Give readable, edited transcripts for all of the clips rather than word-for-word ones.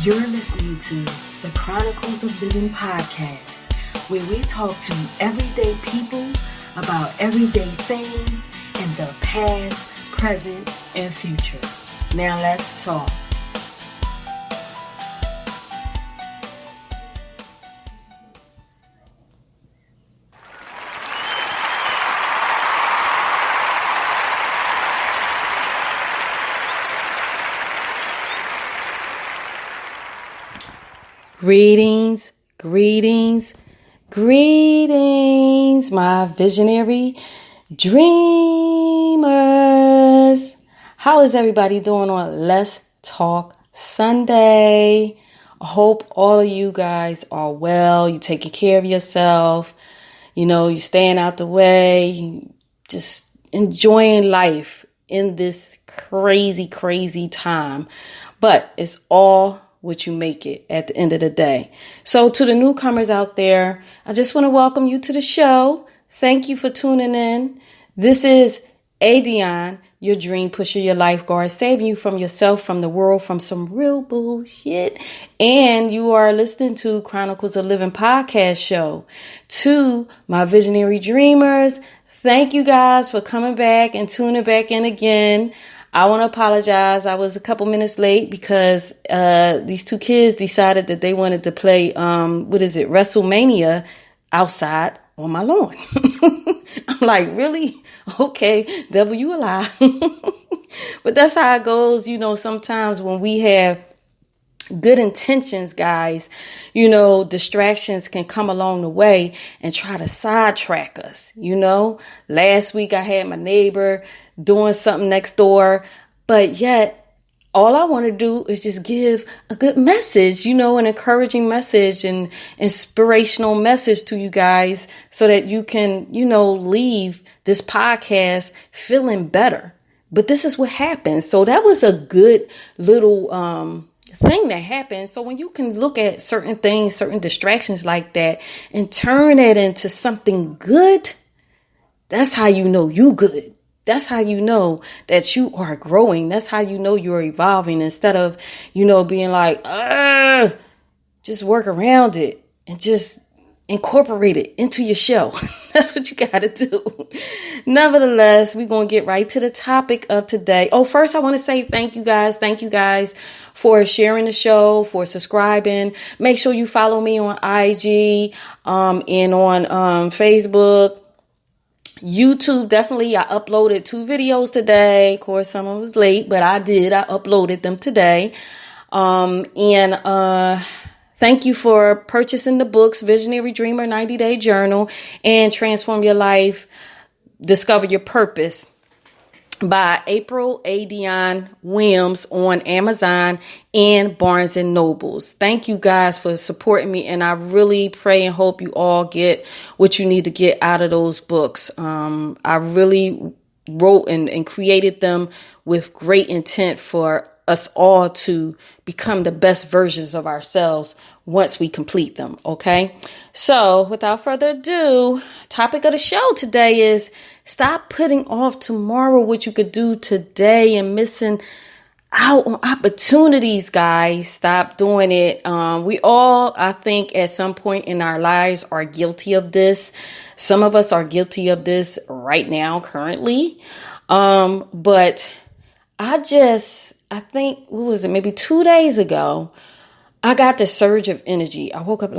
You're listening to the Chronicles of Livin podcast, where we talk to everyday people about everyday things in the past, present, and future. Now let's talk. Greetings, my visionary dreamers. How is everybody doing on Let's Talk Sunday? I hope all of you guys are well. You taking care of yourself. You staying out the way, just enjoying life in this crazy time. But it's all what you make it at the end of the day. So to the newcomers out there, I just want to welcome you to the show. Thank you for tuning in. This is Adion, your dream pusher, your lifeguard, saving you from yourself, from the world, from some real bullshit. And you are listening to Chronicles of Livin podcast show. To my visionary dreamers, thank you guys for coming back and tuning back in again. I want to apologize. I was a couple minutes late because these two kids decided that they wanted to play, WrestleMania outside on my lawn. I'm like, really? Okay, devil, you a lie. But that's how it goes. Sometimes when we have good intentions, guys, distractions can come along the way and try to sidetrack us. Last week I had my neighbor doing something next door, but yet all I want to do is just give a good message, an encouraging message and inspirational message to you guys so that you can, leave this podcast feeling better. But this is what happens. So that was a good little, thing that happened. So when you can look at certain things, certain distractions like that and turn it into something good, that's how you know you good. That's how you know that you are growing. That's how you know you're evolving instead of, being like, just work around it and just incorporate it into your show. That's what you got to do. Nevertheless, we're going to get right to the topic of today. Oh, first I want to say thank you guys. Thank you guys for sharing the show, for subscribing. Make sure you follow me on IG, and on, Facebook. YouTube, definitely. I uploaded 2 videos today. Of course, some of them was late, but I uploaded them today. Thank you for purchasing the books, Visionary Dreamer 90-Day Journal and Transform Your Life, Discover Your Purpose by April Adion Williams on Amazon and Barnes and Nobles. Thank you guys for supporting me, and I really pray and hope you all get what you need to get out of those books. I really wrote and created them with great intent for us all to become the best versions of ourselves once we complete them. Okay. So without further ado, topic of the show today is stop putting off tomorrow what you could do today and missing out on opportunities, guys. Stop doing it. We all, I think, at some point in our lives are guilty of this. Some of us are guilty of this right now, currently. But I think, what was it? Maybe 2 days ago, I got the surge of energy. I woke up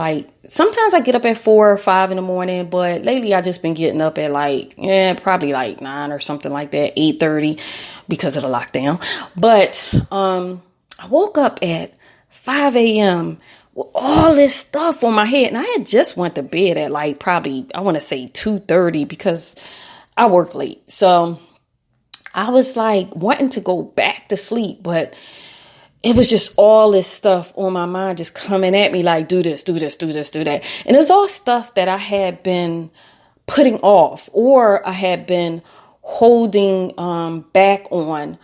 sometimes I get up at 4 or 5 in the morning, but lately I just been getting up at probably 9 or something like that, 8:30 because of the lockdown. But, I woke up at 5 a.m. with all this stuff on my head, and I had just went to bed at probably, I want to say 2:30 because I work late. So I was wanting to go back to sleep, but it was just all this stuff on my mind just coming at me do this, do this, do this, do that. And it was all stuff that I had been putting off or I had been holding back on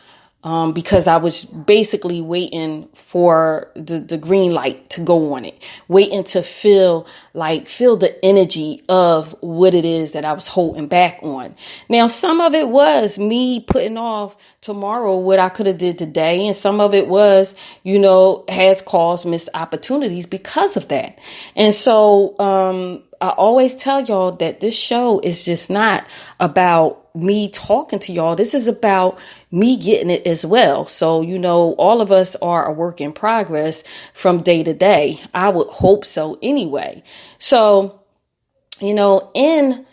because I was basically waiting for the green light to go on it, waiting to feel the energy of what it is that I was holding back on. Now, some of it was me putting off tomorrow what I could have did today. And some of it was, has caused missed opportunities because of that. And so, I always tell y'all that this show is just not about me talking to y'all. This is about me getting it as well. So, all of us are a work in progress from day to day. I would hope so anyway. So, in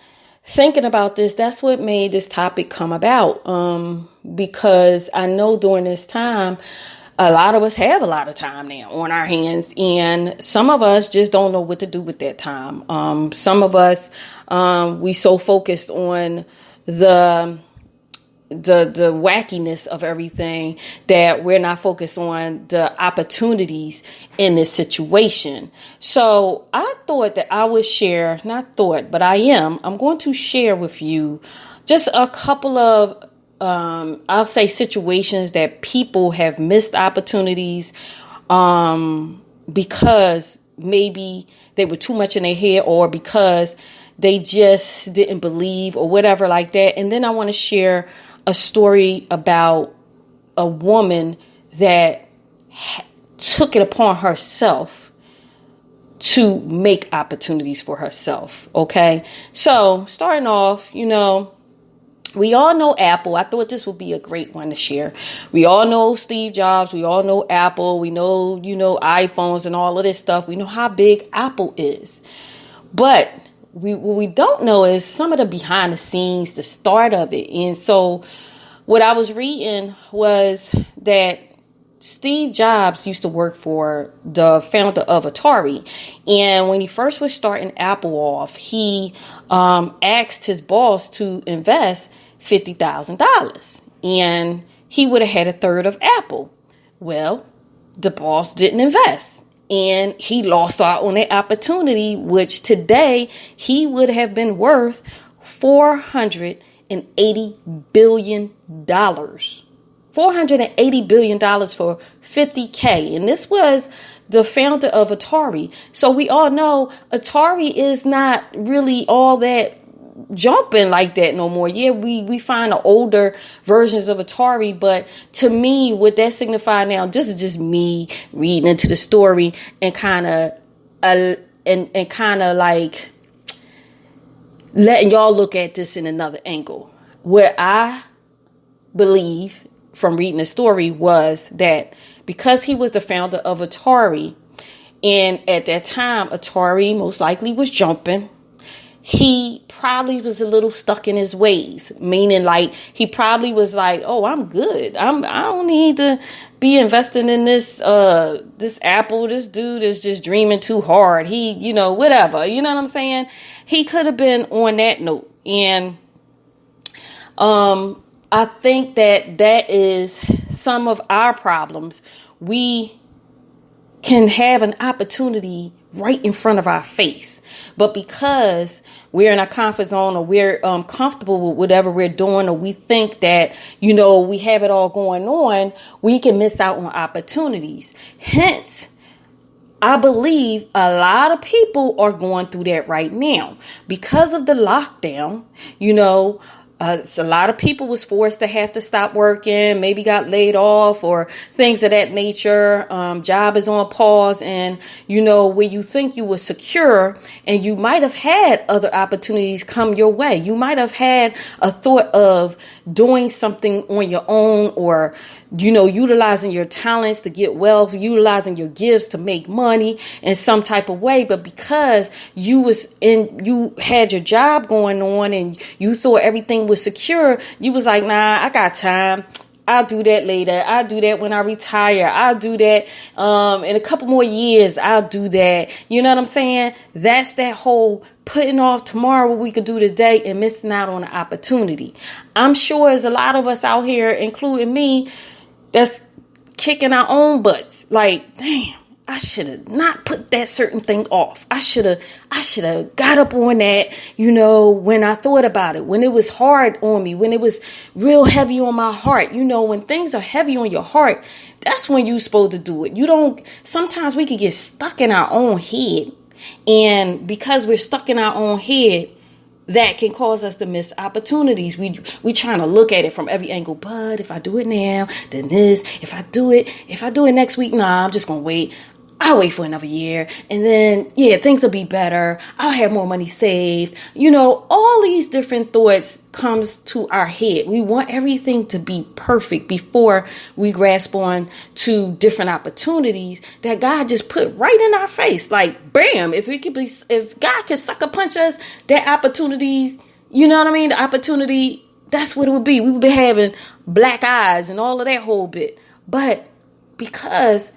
thinking about this, that's what made this topic come about. Because I know during this time, a lot of us have a lot of time now on our hands, and some of us just don't know what to do with that time. Some of us, we so focused on the wackiness of everything that we're not focused on the opportunities in this situation. So I thought that I would share, not thought, but I'm going to share with you just a couple of I'll say situations that people have missed opportunities because maybe they were too much in their head, or because they just didn't believe, or whatever like that. And then I want to share a story about a woman that took it upon herself to make opportunities for herself. Okay. So starting off, we all know Apple. I thought this would be a great one to share. We all know Steve Jobs. We all know Apple. We know, iPhones and all of this stuff. We know how big Apple is. But what we don't know is some of the behind the scenes, the start of it. And so what I was reading was that Steve Jobs used to work for the founder of Atari. And when he first was starting Apple off, he asked his boss to invest $50,000. And he would have had a third of Apple. Well, the boss didn't invest. And he lost out on that opportunity, which today he would have been worth $480 billion. $480 billion for 50K. And this was the founder of Atari. So we all know Atari is not really all that jumping like that no more. Yeah, we find the older versions of Atari, but to me, what that signified now, this is just me reading into the story and kind of like letting y'all look at this in another angle. Where I believe from reading the story was that because he was the founder of Atari, and at that time Atari most likely was jumping, he probably was a little stuck in his ways, meaning like he probably was like, oh, I'm good. I don't need to be investing in this Apple. This dude is just dreaming too hard. He, whatever. You know what I'm saying? He could have been on that note. And I think that is some of our problems. We can have an opportunity right in front of our face, but because we're in our comfort zone, or we're comfortable with whatever we're doing, or we think that, we have it all going on, we can miss out on opportunities. Hence, I believe a lot of people are going through that right now because of the lockdown. So a lot of people was forced to have to stop working, maybe got laid off or things of that nature. Job is on pause, and, where you think you were secure and you might have had other opportunities come your way. You might have had a thought of doing something on your own, or, utilizing your talents to get wealth, utilizing your gifts to make money in some type of way. But because you had your job going on and you thought everything was secure, you was like, nah, I got time. I'll do that later. I'll do that when I retire. I'll do that in a couple more years. I'll do that. You know what I'm saying? That's that whole putting off tomorrow what we could do today and missing out on an opportunity. I'm sure there's a lot of us out here, including me, that's kicking our own butts. Like, damn, I should have not put that certain thing off. I should have got up on that, when I thought about it, when it was hard on me, when it was real heavy on my heart. When things are heavy on your heart, that's when you're supposed to do it. Sometimes we could get stuck in our own head. And because we're stuck in our own head, that can cause us to miss opportunities. We trying to look at it from every angle. But if I do it now, then this. If I do it next week, nah, I'm just gonna wait. I'll wait for another year. And then, things will be better. I'll have more money saved. All these different thoughts comes to our head. We want everything to be perfect before we grasp on to different opportunities that God just put right in our face. Like, bam, if God can sucker punch us, that opportunities, the opportunity, that's what it would be. We would be having black eyes and all of that whole bit. But because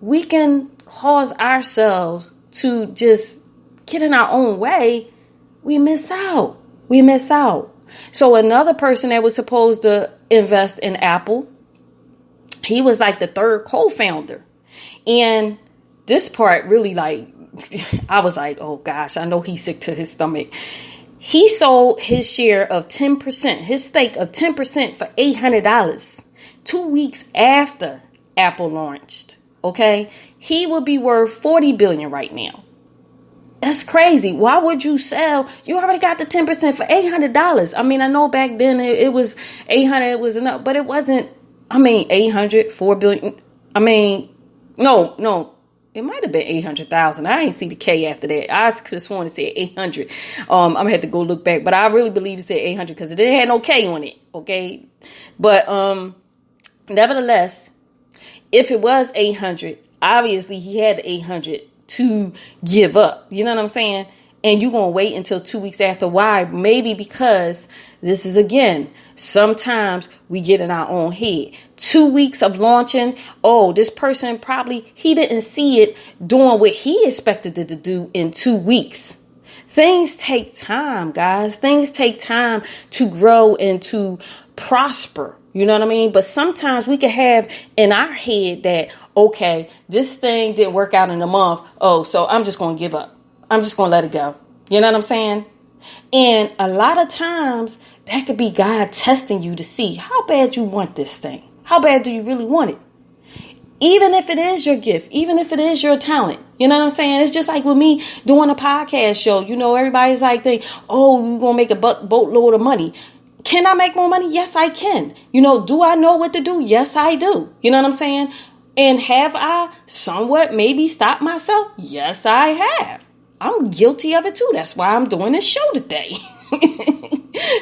we can cause ourselves to just get in our own way, we miss out. So another person that was supposed to invest in Apple, he was like the third co-founder. And this part really I was like, oh gosh, I know he's sick to his stomach. He sold his share of 10%, his stake of 10% for $800 2 weeks after Apple launched. Okay, he would be worth $40 billion right now. That's crazy. Why would you sell? You already got the 10% for $800. I mean, I know back then it was 800. It was enough, but it wasn't. 800, 4 billion. No, it might have been 800,000. I ain't see the K after that. I could have sworn it said 800. I'm gonna have to go look back, but I really believe it said 800 because it didn't have no K on it. Okay, but nevertheless. If it was 800, obviously he had 800 to give up. You know what I'm saying? And you're going to wait until 2 weeks after. Why? Maybe because this is, again, sometimes we get in our own head. 2 weeks of launching. Oh, this person he didn't see it doing what he expected it to do in 2 weeks. Things take time, guys. Things take time to grow and to prosper. You know what I mean? But sometimes we can have in our head that, okay, this thing didn't work out in a month. Oh, so I'm just going to give up. I'm just going to let it go. You know what I'm saying? And a lot of times that could be God testing you to see how bad you want this thing. How bad do you really want it? Even if it is your gift, even if it is your talent. You know what I'm saying? It's just like with me doing a podcast show. Everybody's like, oh, you're going to make a boatload of money. Can I make more money? Yes, I can. Do I know what to do? Yes, I do. You know what I'm saying? And have I somewhat maybe stopped myself? Yes, I have. I'm guilty of it too. That's why I'm doing this show today.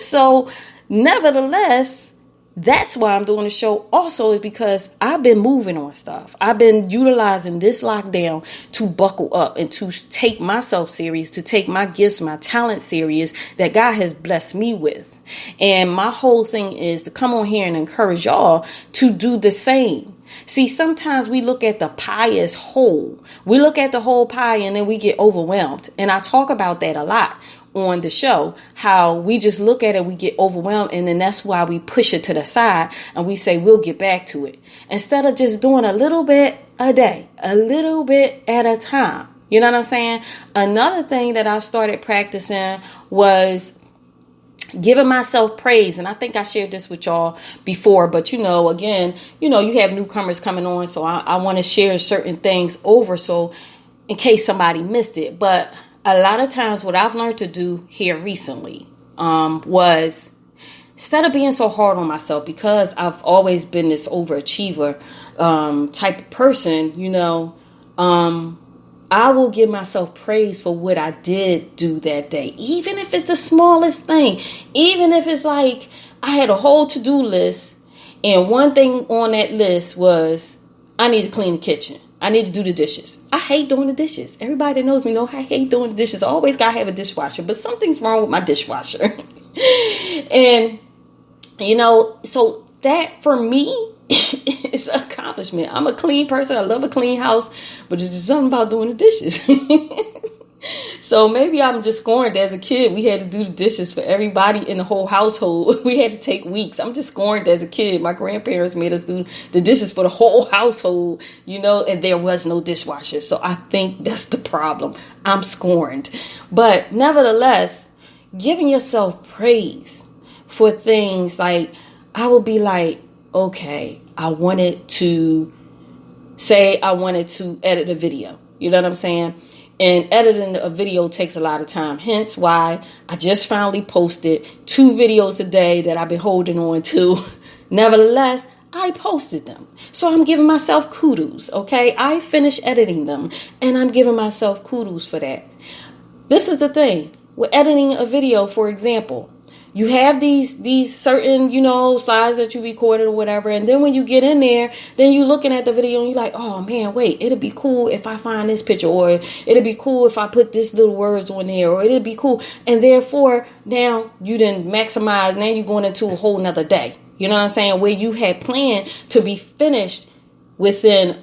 So, nevertheless, that's why I'm doing the show also is because I've been moving on stuff. I've been utilizing this lockdown to buckle up and to take myself serious, to take my gifts, my talent serious that God has blessed me with. And my whole thing is to come on here and encourage y'all to do the same. See, sometimes we look at the pie as whole. We look at the whole pie and then we get overwhelmed. And I talk about that a lot on the show, how we just look at it, we get overwhelmed, and then that's why we push it to the side and we say we'll get back to it. Instead of just doing a little bit a day, a little bit at a time. You know what I'm saying? Another thing that I started practicing was giving myself praise. And I think I shared this with y'all before, but again, you have newcomers coming on. So I want to share certain things over. So in case somebody missed it, but a lot of times what I've learned to do here recently, was instead of being so hard on myself, because I've always been this overachiever, type of person, I will give myself praise for what I did do that day. Even if it's the smallest thing. Even if it's like I had a whole to-do list and one thing on that list was I need to clean the kitchen. I need to do the dishes. I hate doing the dishes. Everybody that knows me knows I hate doing the dishes. I always got to have a dishwasher, but something's wrong with my dishwasher. And, so that for me is an accomplishment. I'm a clean person. I love a clean house, but there's just something about doing the dishes. So maybe I'm just scorned. As a kid, we had to do the dishes for everybody in the whole household. We had to take weeks. I'm just scorned as a kid. My grandparents made us do the dishes for the whole household, and there was no dishwasher. So I think that's the problem. I'm scorned. But nevertheless, giving yourself praise for things like, I will be like, okay, I wanted to edit a video. You know what I'm saying? And editing a video takes a lot of time. Hence why I just finally posted 2 videos a day that I've been holding on to. Nevertheless, I posted them. So I'm giving myself kudos, okay? I finished editing them, and I'm giving myself kudos for that. This is the thing. With editing a video, for example, you have these certain, slides that you recorded or whatever. And then when you get in there, then you're looking at the video and you're like, oh man, wait, it'll be cool if I find this picture, or it'll be cool if I put this little words on there, or it'll be cool. And therefore, now you didn't maximize. Now you're going into a whole nother day. You know what I'm saying? Where you had planned to be finished within,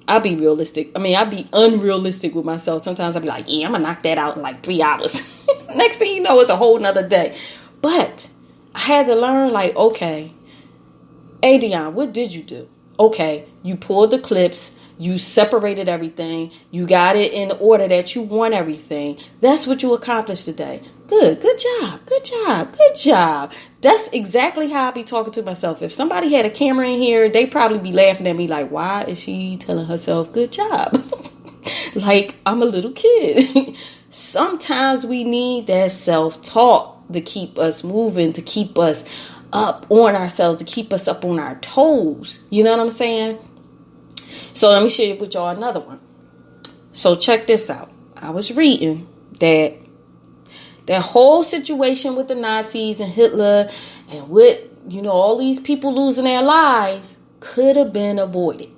I'll be realistic. I'll be unrealistic with myself. Sometimes I'll be like, yeah, I'm going to knock that out in like 3 hours. Next thing you know, it's a whole nother day. But I had to learn, like, okay, hey, Dion, what did you do? Okay, you pulled the clips. You separated everything. You got it in the order that you want everything. That's what you accomplished today. Good job. Good job. That's exactly how I be talking to myself. If somebody had a camera in here, they probably be laughing at me like, why is she telling herself good job? Like I'm a little kid. Sometimes we need that self-talk to keep us moving, to keep us up on ourselves, to keep us up on our toes. You know what I'm saying? So let me share with y'all another one. So check this out. I was reading that whole situation with the Nazis and Hitler and with, all these people losing their lives could have been avoided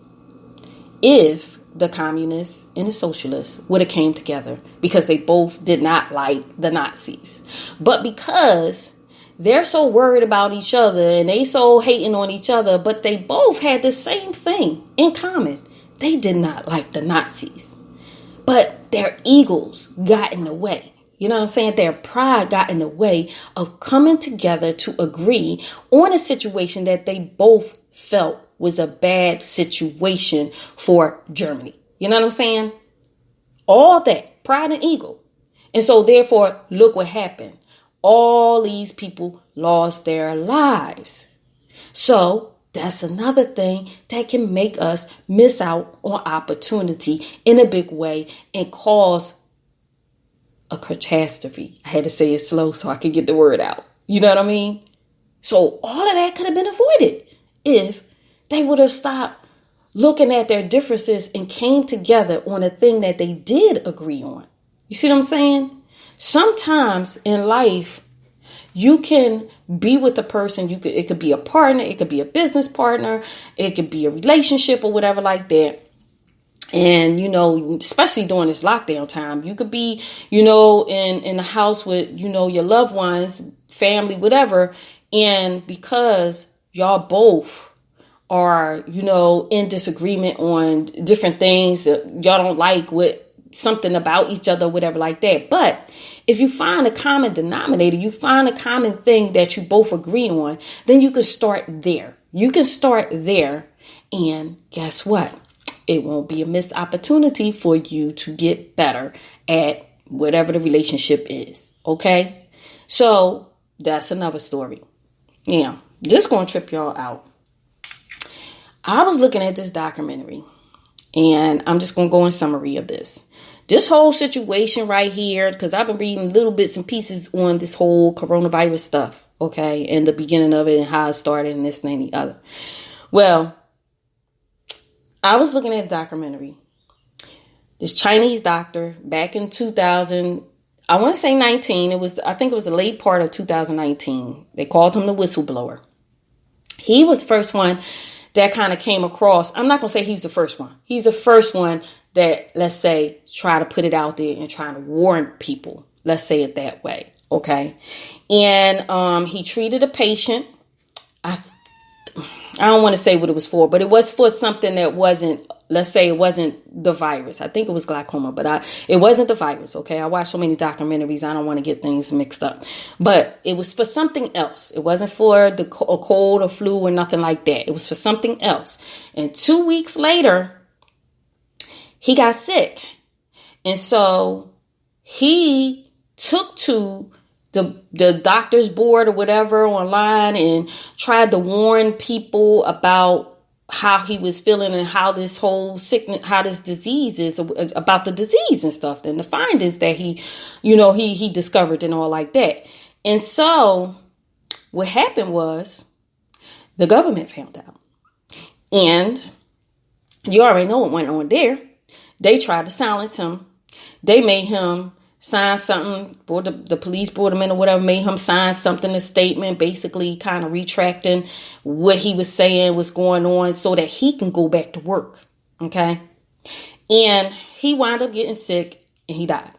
if the communists and the socialists would have came together, because they both did not like the Nazis. But because they're so worried about each other and they so hating on each other, but they both had the same thing in common. They did not like the Nazis, but their egos got in the way. You know what I'm saying? Their pride got in the way of coming together to agree on a situation that they both felt was a bad situation for Germany. You know what I'm saying? All that pride and ego. And so therefore, look what happened. All these people lost their lives. So that's another thing that can make us miss out on opportunity in a big way and cause a catastrophe. I had to say it slow so I could get the word out. You know what I mean? So all of that could have been avoided if they would have stopped looking at their differences and came together on a thing that they did agree on. You see what I'm saying? Sometimes in life, you can be with a person. It could be a partner. It could be a business partner. It could be a relationship or whatever like that. And, especially during this lockdown time, you could be, in the house with, your loved ones, family, whatever. And because y'all both are, in disagreement on different things, y'all don't like something about each other, whatever like that. But if you find a common denominator, you find a common thing that you both agree on, then you can start there. You can start there. And guess what? It won't be a missed opportunity for you to get better at whatever the relationship is. Okay? So that's another story. Yeah, just going to trip y'all out. I was looking at this documentary, and I'm just going to go in summary of this. This whole situation right here, because I've been reading little bits and pieces on this whole coronavirus stuff, okay, and the beginning of it and how it started and this and the other. Well, I was looking at a documentary. This Chinese doctor back in 2000, I want to say 19. I think it was the late part of 2019. They called him the Whistleblower. He was the first one that kind of came across. I'm not going to say he's the first one. He's the first one that, let's say, try to put it out there and try to warn people. Let's say it that way. Okay. And he treated a patient. I don't want to say what it was for, but it was for something that wasn't let's say it wasn't the virus. I think it was glaucoma, but it wasn't the virus. Okay. I watched so many documentaries. I don't want to get things mixed up, but it was for something else. It wasn't for a cold or flu or nothing like that. It was for something else. And 2 weeks later, he got sick. And so he took to the doctor's board or whatever online and tried to warn people about how he was feeling and how this whole sickness, how this disease is, about the disease and stuff, and the findings that he discovered and all like that. And so what happened was the government found out. And you already know what went on there. They tried to silence him. They made him sign something, or the police brought him in or whatever, made him sign something, a statement, basically kind of retracting what he was saying was going on so that he can go back to work. Okay. And he wound up getting sick and he died.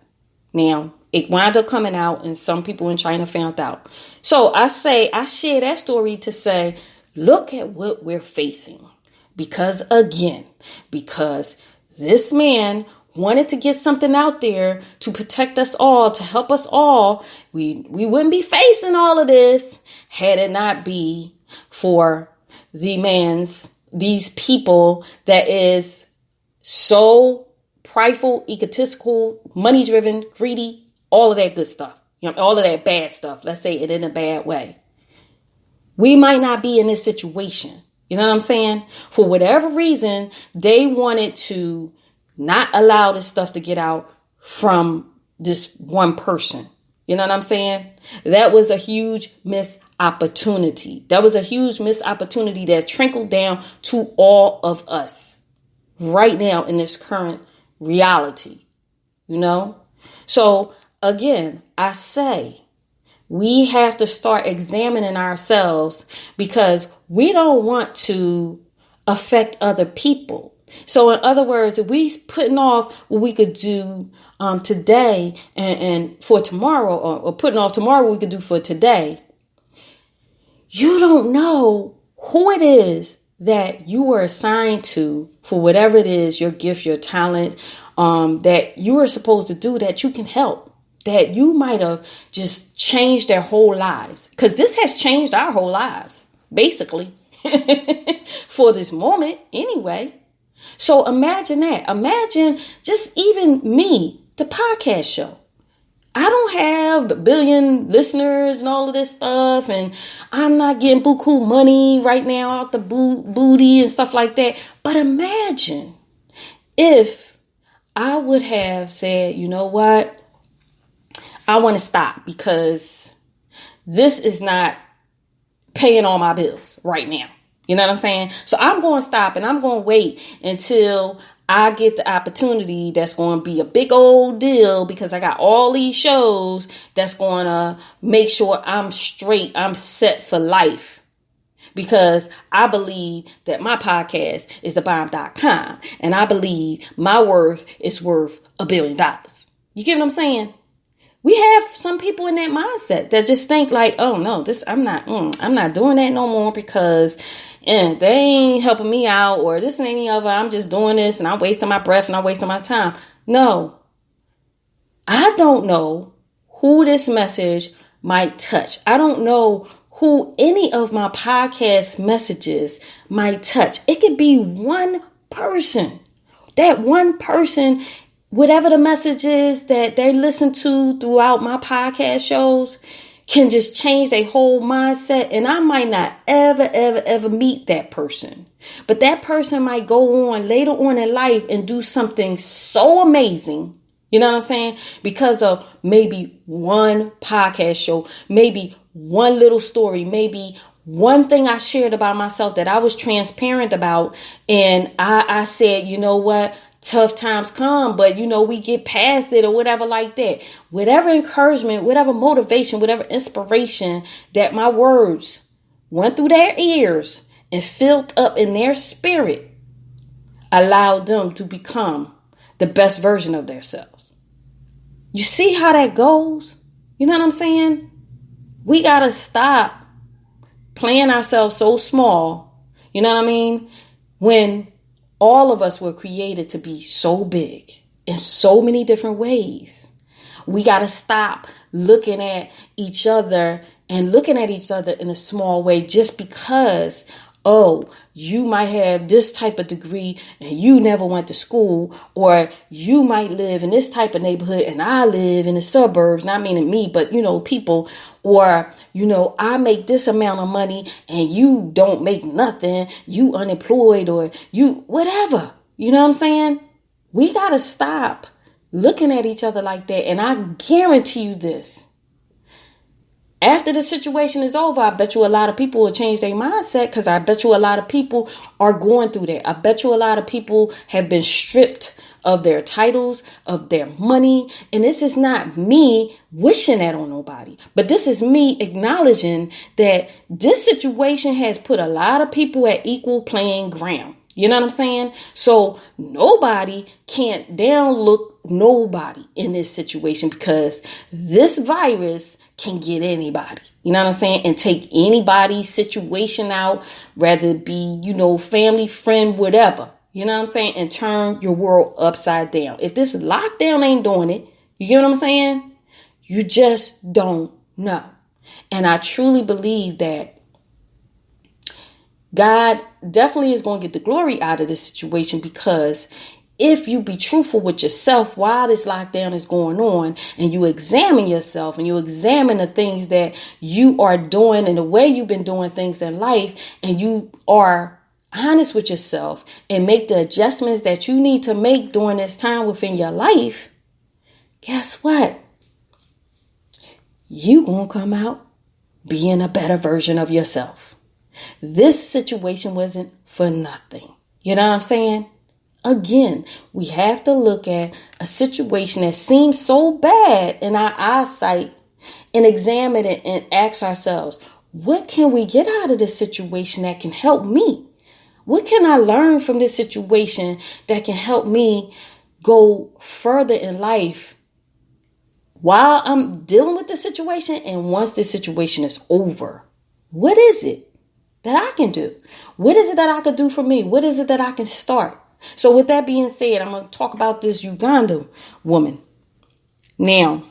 Now, it wound up coming out and some people in China found out. So I share that story to say, look at what we're facing. Because this man wanted to get something out there to protect us all, to help us all. We wouldn't be facing all of this had it not be for these people that is so prideful, egotistical, money driven, greedy, all of that good stuff. All of that bad stuff. Let's say it in a bad way. We might not be in this situation. You know what I'm saying? For whatever reason, they wanted to not allow this stuff to get out from this one person. You know what I'm saying? That was a huge missed opportunity. That was a huge missed opportunity that trickled down to all of us right now in this current reality. So again, I say we have to start examining ourselves because we don't want to affect other people. So in other words, if we putting off what we could do today and for tomorrow, or putting off tomorrow what we could do for today, you don't know who it is that you were assigned to for whatever it is, your gift, your talent, that you are supposed to do, that you can help, that you might have just changed their whole lives. Because this has changed our whole lives, basically, for this moment anyway. So imagine that. Imagine just even me, the podcast show. I don't have a billion listeners and all of this stuff. And I'm not getting buku money right now out the booty and stuff like that. But imagine if I would have said, you know what? I want to stop because this is not paying all my bills right now. You know what I'm saying? So I'm going to stop and I'm going to wait until I get the opportunity that's going to be a big old deal because I got all these shows that's going to make sure I'm straight, I'm set for life. Because I believe that my podcast is thebomb.com and I believe my worth is worth $1 billion. You get what I'm saying? We have some people in that mindset that just think like, oh no, I'm not doing that no more because they ain't helping me out, or this ain't any other. I'm just doing this and I'm wasting my breath and I'm wasting my time. No, I don't know who this message might touch. I don't know who any of my podcast messages might touch. It could be one person. That one person, whatever the message is that they listen to throughout my podcast shows, can just change their whole mindset. And I might not ever meet that person. But that person might go on later on in life and do something so amazing. You know what I'm saying? Because of maybe one podcast show, maybe one little story, maybe one thing I shared about myself that I was transparent about. And I said, you know what? Tough times come, but we get past it or whatever like that. Whatever encouragement, whatever motivation, whatever inspiration that my words went through their ears and filled up in their spirit allowed them to become the best version of themselves. You see how that goes? You know what I'm saying? We got to stop playing ourselves so small. You know what I mean? When All of us were created to be so big in so many different ways. We got to stop looking at each other and looking at each other in a small way just because, oh, you might have this type of degree and you never went to school, or you might live in this type of neighborhood and I live in the suburbs, not meaning me, but, people, or, I make this amount of money and you don't make nothing, you unemployed, or you, whatever, you know what I'm saying? We got to stop looking at each other like that. And I guarantee you this. After the situation is over, I bet you a lot of people will change their mindset, because I bet you a lot of people are going through that. I bet you a lot of people have been stripped of their titles, of their money. And this is not me wishing that on nobody, but this is me acknowledging that this situation has put a lot of people at equal playing ground. You know what I'm saying? So nobody can't downlook nobody in this situation, because this virus can get anybody. You know what I'm saying? And take anybody's situation out, whether it be, family, friend, whatever. You know what I'm saying? And turn your world upside down. If this lockdown ain't doing it, you get what I'm saying? You just don't know. And I truly believe that God definitely is going to get the glory out of this situation, because if you be truthful with yourself while this lockdown is going on, and you examine yourself and you examine the things that you are doing and the way you've been doing things in life, and you are honest with yourself and make the adjustments that you need to make during this time within your life, guess what? You gonna come out being a better version of yourself. This situation wasn't for nothing. You know what I'm saying? Again, we have to look at a situation that seems so bad in our eyesight and examine it and ask ourselves, what can we get out of this situation that can help me? What can I learn from this situation that can help me go further in life while I'm dealing with the situation, and once this situation is over? What is it that I can do? What is it that I can do for me? What is it that I can start? So with that being said, I'm going to talk about this Uganda woman. Now,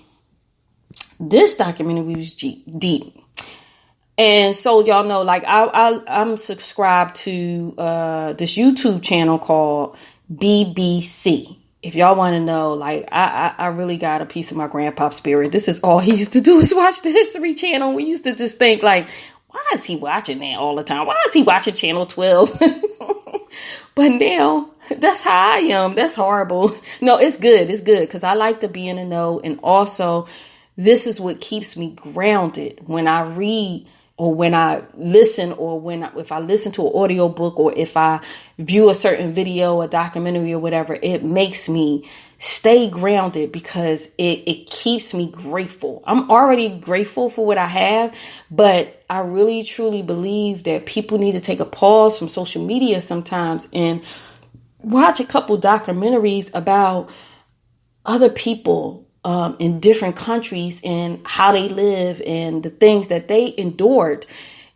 this documentary was deep. And so y'all know, like I'm subscribed to this YouTube channel called BBC. If y'all want to know, like I really got a piece of my grandpa's spirit. This is all he used to do is watch the History Channel. We used to just think like, why is he watching that all the time? Why is he watching Channel 12? But now that's how I am. That's horrible. No, it's good. It's good because I like to be in the know. And also, this is what keeps me grounded when I read, or when I listen, or if I listen to an audio book, or if I view a certain video, a documentary or whatever. It makes me stay grounded because it keeps me grateful. I'm already grateful for what I have, but I really truly believe that people need to take a pause from social media sometimes and watch a couple documentaries about other people in different countries and how they live and the things that they endured.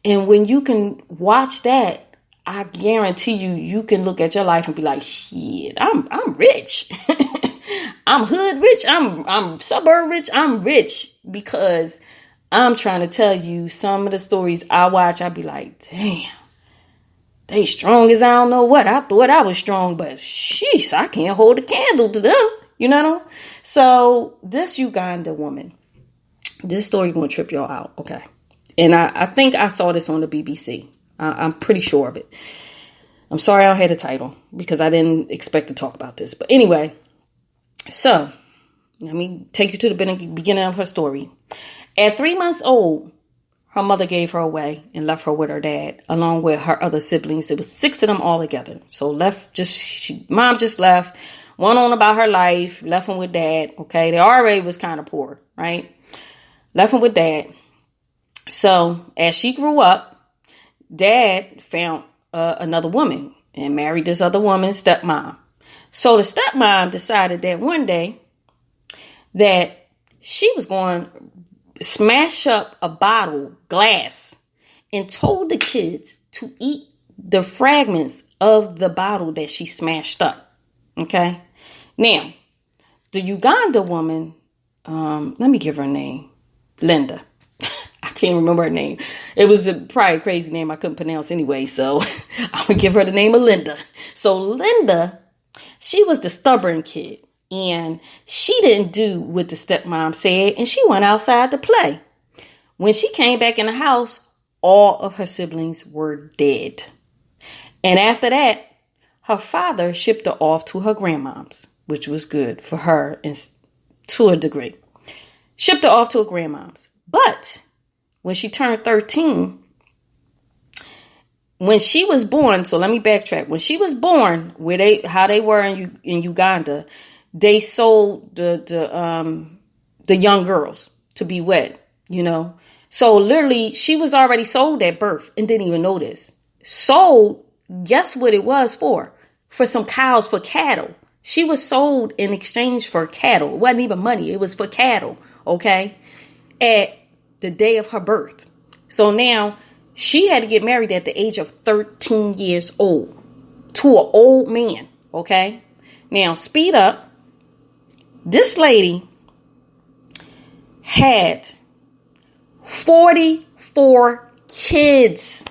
And when you can watch that, I guarantee you can look at your life and be like, shit, I'm rich. I'm hood rich. I'm suburb rich. I'm rich because I'm trying to tell you some of the stories I watch. I'd be like, damn, they strong as I don't know what. I thought I was strong, but sheesh, I can't hold a candle to them. You know? So this Uganda woman, this story going to trip y'all out. Okay. And I think I saw this on the BBC. I'm pretty sure of it. I'm sorry I don't have the title because I didn't expect to talk about this. But anyway, so let me take you to the beginning of her story. At 3 months old, her mother gave her away and left her with her dad, along with her other siblings. It was 6 of them all together. So mom just left, went on about her life, left them with dad. Okay, they already was kind of poor, right? Left them with dad. So as she grew up, dad found another woman and married this other woman's stepmom. So the stepmom decided that one day that she was going to smash up a bottle, glass, and told the kids to eat the fragments of the bottle that she smashed up. Okay. Now, the Uganda woman, let me give her a name. Linda. I can't remember her name. It was probably a crazy name I couldn't pronounce anyway. So I'm going to give her the name of Linda. So Linda, she was the stubborn kid. And she didn't do what the stepmom said. And she went outside to play. When she came back in the house, all of her siblings were dead. And after that, her father shipped her off to her grandmom's, which was good for her to a degree. Shipped her off to her grandmom's. But when she turned 13, when she was born, so let me backtrack. When she was born, how they were in Uganda, they sold the young girls to be wed, you know. So literally, she was already sold at birth and didn't even know this. Sold, guess what it was for? For some cows, for cattle. She was sold in exchange for cattle. It wasn't even money. It was for cattle, okay? At the day of her birth. So now, she had to get married at the age of 13 years old to an old man, okay? Now, speed up. This lady had 44 kids.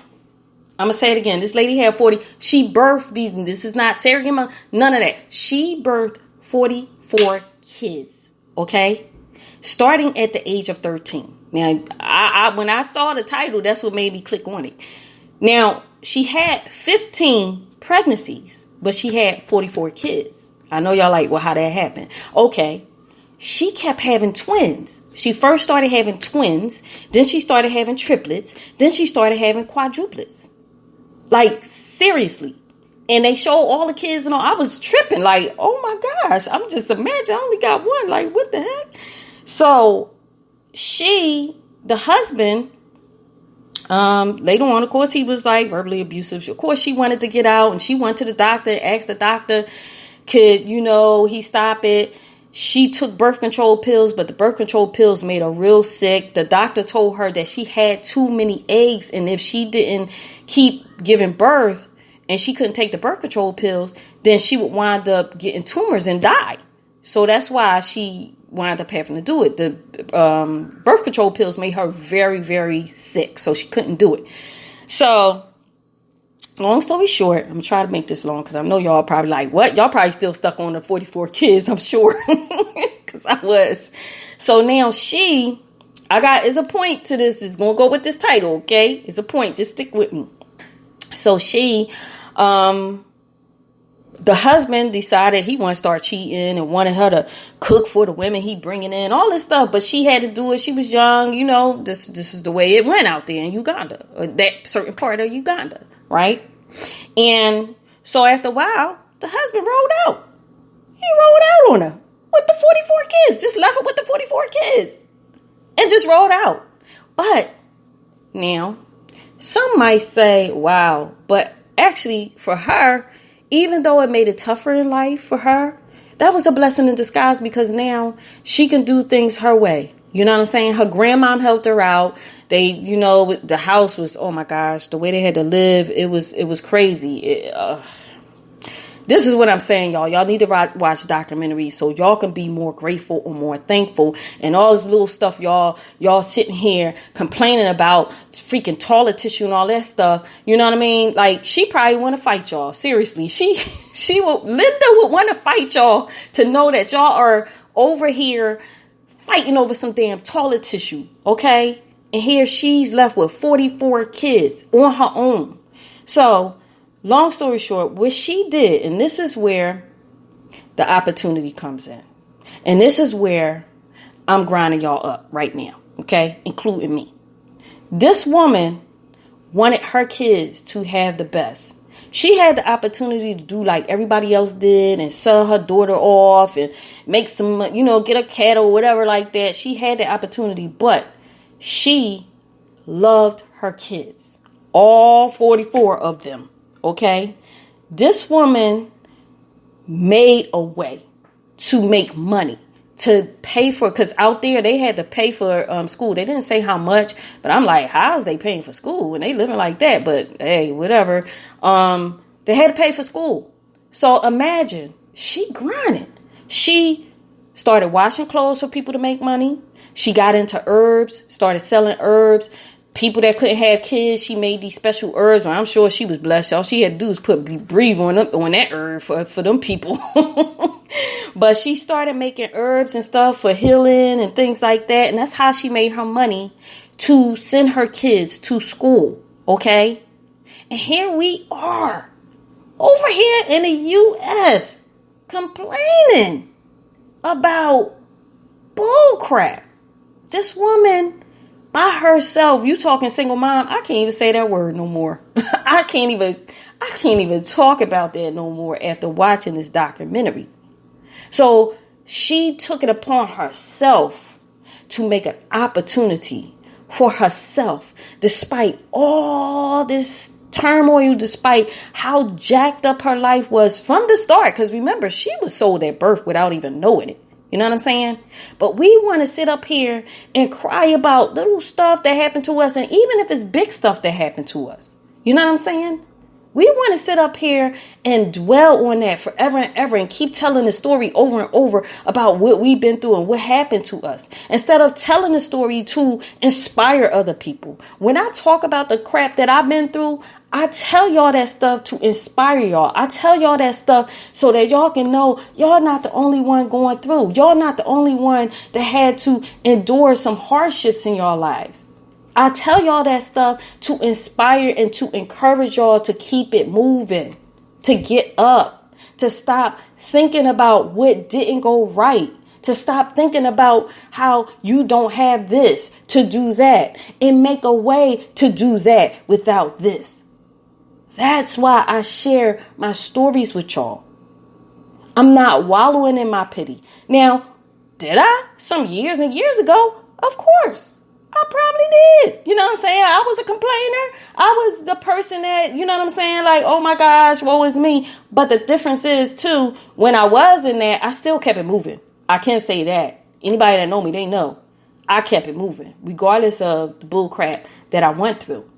I'm going to say it again. This lady had 40. She birthed these. This is not surrogate mother. None of that. She birthed 44 kids. Okay. Starting at the age of 13. Now, when I saw the title, that's what made me click on it. Now, she had 15 pregnancies, but she had 44 kids. I know y'all like, well, how that happened? Okay. She kept having twins. She first started having twins. Then she started having triplets. Then she started having quadruplets. Like, seriously. And they showed all the kids and all. I was tripping. Like, oh my gosh. I'm just imagine I only got one. Like, what the heck? So the husband, later on, of course, he was like verbally abusive. Of course, she wanted to get out and she went to the doctor and asked the doctor, could, he stop it? She took birth control pills, but the birth control pills made her real sick. The doctor told her that she had too many eggs. And if she didn't keep giving birth and she couldn't take the birth control pills, then she would wind up getting tumors and die. So that's why she wound up having to do it. The birth control pills made her very, very sick. So she couldn't do it. So long story short, I'm trying to make this long because I know y'all probably like, what? Y'all probably still stuck on the 44 kids, I'm sure. Because I was. So now it's a point to this. It's going to go with this title, okay? It's a point. Just stick with me. So the husband decided he wanted to start cheating and wanted her to cook for the women he bringing in, all this stuff. But she had to do it. She was young. This is the way it went out there in Uganda, or that certain part of Uganda, right? And so after a while, the husband rolled out. He rolled out on her with the 44 kids. Just left her with the 44 kids and just rolled out. But now, some might say, wow, but actually for her, even though it made it tougher in life for her, that was a blessing in disguise because now she can do things her way. You know what I'm saying? Her grandmom helped her out. They, the house was, oh my gosh, the way they had to live, it was crazy. This is what I'm saying, y'all. Y'all need to watch documentaries so y'all can be more grateful or more thankful. And all this little stuff y'all sitting here complaining about freaking toilet tissue and all that stuff. You know what I mean? Like, she probably want to fight y'all. Seriously. Linda would want to fight y'all to know that y'all are over here fighting over some damn toilet tissue. Okay? And here she's left with 44 kids on her own. So, long story short, what she did, and this is where the opportunity comes in. And this is where I'm grinding y'all up right now, okay? Including me. This woman wanted her kids to have the best. She had the opportunity to do like everybody else did and sell her daughter off and make some, get a cattle or whatever like that. She had the opportunity, but she loved her kids. All 44 of them. Okay, this woman made a way to make money, to pay for, because out there they had to pay for school. They didn't say how much, but I'm like, how's they paying for school when they living like that? But hey, whatever. They had to pay for school. So imagine, she grinded. She started washing clothes for people to make money. She got into herbs, started selling herbs. People that couldn't have kids, she made these special herbs. Well, I'm sure she was blessed. All she had to do was breathe on that herb for them people. But she started making herbs and stuff for healing and things like that. And that's how she made her money to send her kids to school. Okay? And here we are over here in the U.S. complaining about bull crap. This woman by herself, you talking single mom, I can't even say that word no more. I can't even talk about that no more after watching this documentary. So she took it upon herself to make an opportunity for herself, despite all this turmoil, despite how jacked up her life was from the start. Because remember, she was sold at birth without even knowing it. You know what I'm saying? But we want to sit up here and cry about little stuff that happened to us. And even if it's big stuff that happened to us, you know what I'm saying? We want to sit up here and dwell on that forever and ever and keep telling the story over and over about what we've been through and what happened to us, instead of telling the story to inspire other people. When I talk about the crap that I've been through, I tell y'all that stuff to inspire y'all. I tell y'all that stuff so that y'all can know y'all not the only one going through. Y'all not the only one that had to endure some hardships in y'all lives. I tell y'all that stuff to inspire and to encourage y'all to keep it moving, to get up, to stop thinking about what didn't go right, to stop thinking about how you don't have this, to do that, and make a way to do that without this. That's why I share my stories with y'all. I'm not wallowing in my pity. Now, did I? Some years and years ago? Of course. I probably did. You know what I'm saying? I was a complainer. I was the person that, you know what I'm saying? Like, oh my gosh, woe is me. But the difference is too, when I was in that, I still kept it moving. I can say that. Anybody that know me, they know. I kept it moving, regardless of the bull crap that I went through.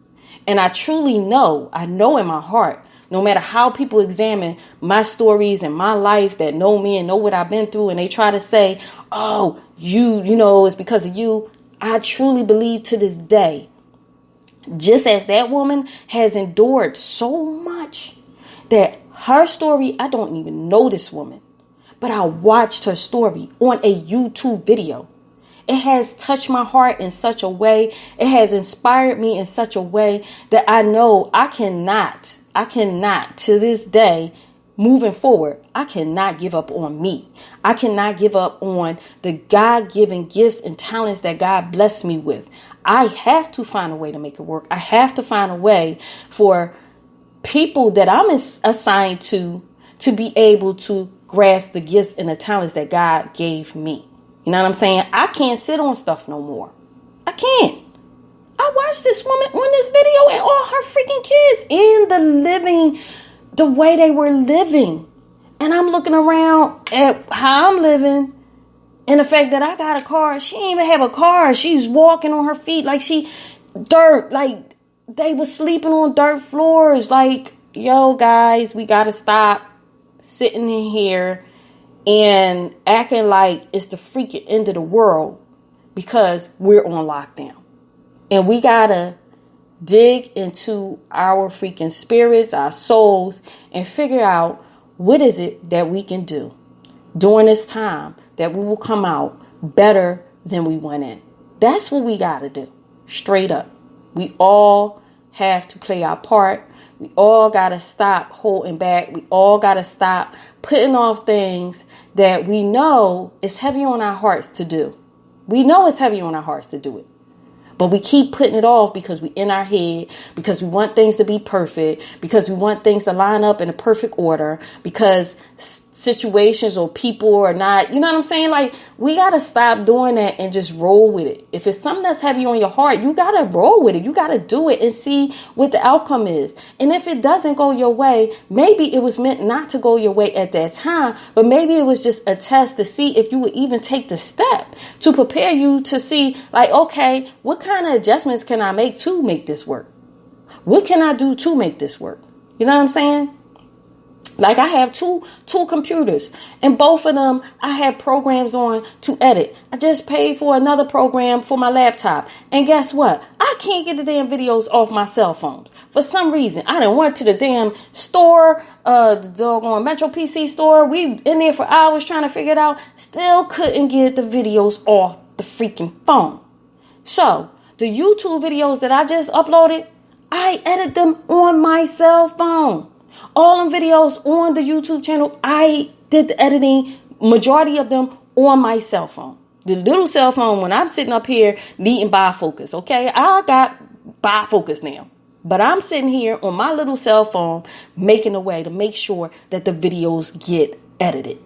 And I truly know, I know in my heart, no matter how people examine my stories and my life that know me and know what I've been through, and they try to say, oh, you know, it's because of you. I truly believe to this day, just as that woman has endured so much, that her story, I don't even know this woman, but I watched her story on a YouTube video. It has touched my heart in such a way. It has inspired me in such a way that I know I cannot to this day, moving forward, I cannot give up on me. I cannot give up on the God-given gifts and talents that God blessed me with. I have to find a way to make it work. I have to find a way for people that I'm assigned to be able to grasp the gifts and the talents that God gave me. You know what I'm saying? I can't sit on stuff no more. I can't. I watched this woman on this video and all her freaking kids in the way they were living. And I'm looking around at how I'm living and the fact that I got a car. She didn't even have a car. She's walking on her feet like like they were sleeping on dirt floors. Like, yo, guys, we got to stop sitting in here and acting like it's the freaking end of the world because we're on lockdown. And we got to dig into our freaking spirits, our souls, and figure out what is it that we can do during this time that we will come out better than we went in. That's what we got to do. Straight up. We all have to play our part. We all got to stop holding back. We all got to stop putting off things that we know is heavy on our hearts to do. We know it's heavy on our hearts to do it. But we keep putting it off because we in our head, because we want things to be perfect, because we want things to line up in a perfect order, because situations or people are not, you know what I'm saying? Like, we got to stop doing that and just roll with it. If it's something that's heavy on your heart, you got to roll with it. You got to do it and see what the outcome is. And if it doesn't go your way, maybe it was meant not to go your way at that time, but maybe it was just a test to see if you would even take the step to prepare you to see, like, okay, what kind of adjustments can I make to make this work? What can I do to make this work? You know what I'm saying? Like I have two computers, and both of them I have programs on to edit. I just paid for another program for my laptop. And guess what? I can't get the damn videos off my cell phones. For some reason, I done went to the damn store, the doggone Metro PC store. We in there for hours trying to figure it out. Still couldn't get the videos off the freaking phone. So the YouTube videos that I just uploaded, I edit them on my cell phone. All them videos on the YouTube channel, I did the editing, majority of them on my cell phone. The little cell phone, when I'm sitting up here needing bifocus, okay? I got bifocus now. But I'm sitting here on my little cell phone making a way to make sure that the videos get edited.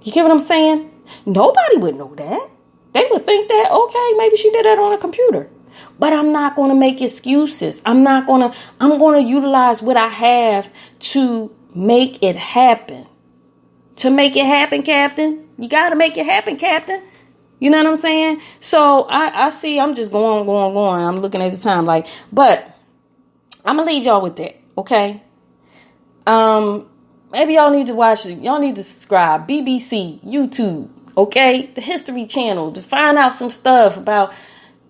You get what I'm saying? Nobody would know that. They would think that, okay, maybe she did that on a computer. But I'm not going to make excuses. I'm going to utilize what I have to make it happen. To make it happen, Captain. You got to make it happen, Captain. You know what I'm saying? So I see I'm just going. I'm looking at the time but I'm going to leave y'all with that. Okay. Maybe y'all need to watch it. Y'all need to subscribe. BBC, YouTube. Okay. The History Channel to find out some stuff about,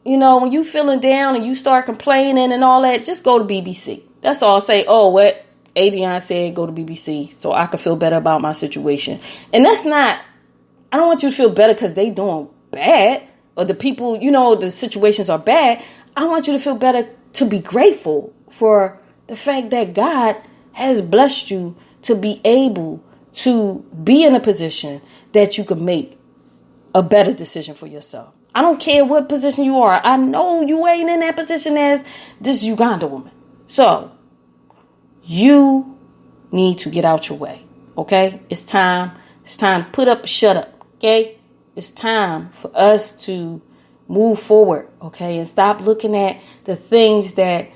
when you feeling down and you start complaining and all that, just go to BBC. That's all. Say, what Adrian said, go to BBC so I can feel better about my situation. And that's not, I don't want you to feel better because they doing bad or the people, the situations are bad. I want you to feel better to be grateful for the fact that God has blessed you to be able to be in a position that you can make a better decision for yourself. I don't care what position you are. I know you ain't in that position as this Uganda woman. So you need to get out your way. Okay. It's time. It's time to put up or shut up. Okay. It's time for us to move forward. Okay. And stop looking at the things that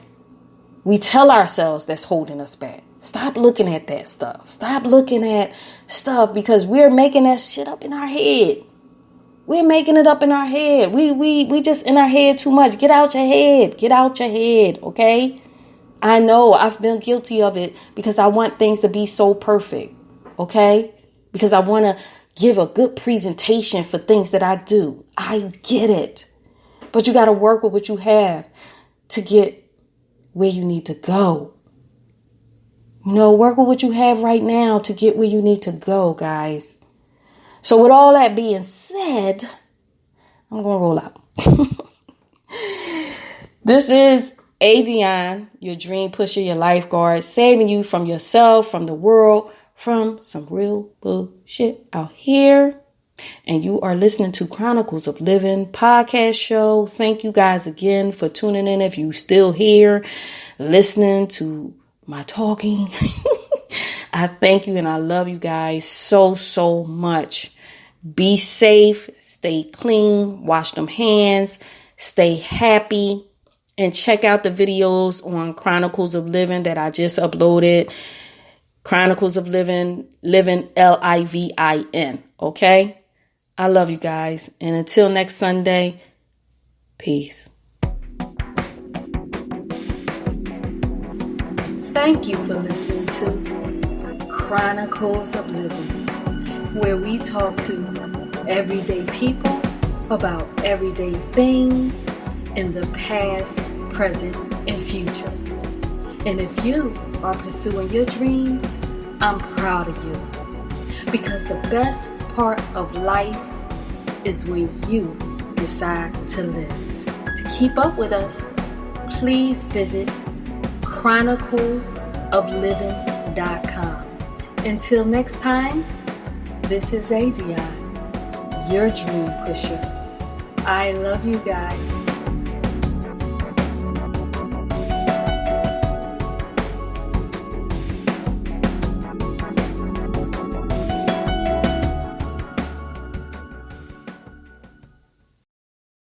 we tell ourselves that's holding us back. Stop looking at that stuff. Stop looking at stuff because we're making that shit up in our head. We're making it up in our head. We just in our head too much. Get out your head. Get out your head. Okay. I know I've been guilty of it because I want things to be so perfect. Okay. Because I want to give a good presentation for things that I do. I get it. But you got to work with what you have to get where you need to go. Work with what you have right now to get where you need to go, guys. So with all that being said, I'm going to roll out. This is Adion, your dream pusher, your lifeguard, saving you from yourself, from the world, from some real bullshit out here. And you are listening to Chronicles of Livin podcast show. Thank you guys again for tuning in. If you still here listening to my talking, I thank you and I love you guys so much. Be safe, stay clean, wash them hands, stay happy, and check out the videos on Chronicles of Livin that I just uploaded. Chronicles of Livin, Livin, Livin. Okay? I love you guys. And until next Sunday, peace. Thank you for listening to Chronicles of Livin, where we talk to everyday people about everyday things in the past, present, and future. And if you are pursuing your dreams, I'm proud of you. Because the best part of life is when you decide to live. To keep up with us, please visit chroniclesoflivin.com. Until next time, this is Adion, your dream pusher. I love you guys.